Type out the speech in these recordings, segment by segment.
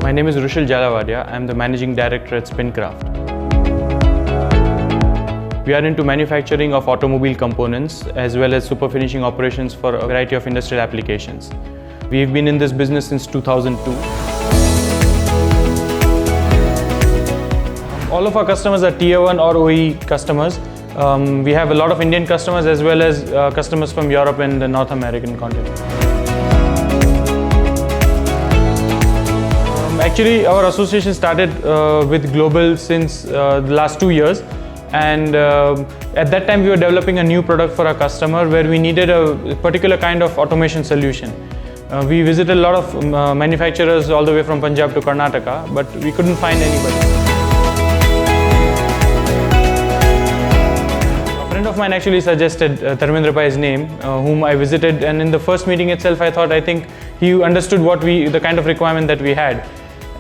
My name is Rushil Jalavadia. I am the Managing Director at Spincraft. We are into manufacturing of automobile components as well as super finishing operations for a variety of industrial applications. We've been in this business since 2002. All of our customers are Tier 1 or OE customers. We have a lot of Indian customers as well as customers from Europe and the North American continent. Actually, our association started with Global since the last 2 years, and at that time we were developing a new product for our customer where we needed a particular kind of automation solution. We visited a lot of manufacturers all the way from Punjab to Karnataka, but we couldn't find anybody. A friend of mine actually suggested Dharmendra Pai's name, whom I visited, and in the first meeting itself I think he understood the kind of requirement that we had.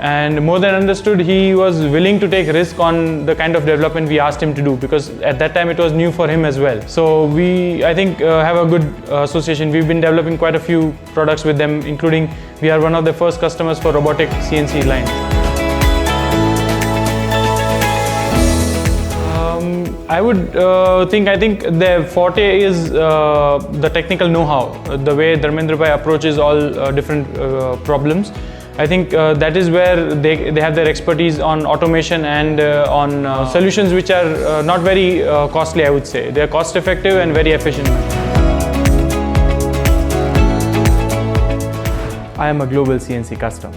And more than understood, he was willing to take risk on the kind of development we asked him to do, because at that time it was new for him as well. So we, I think, have a good association. We've been developing quite a few products with them, including we are one of the first customers for robotic CNC lines. I think their forte is the technical know-how, the way Dharmendra Pai approaches all different problems. I think that is where they have their expertise on automation and on solutions which are not very costly, I would say. They are cost effective and very efficient. I am a Global CNC customer.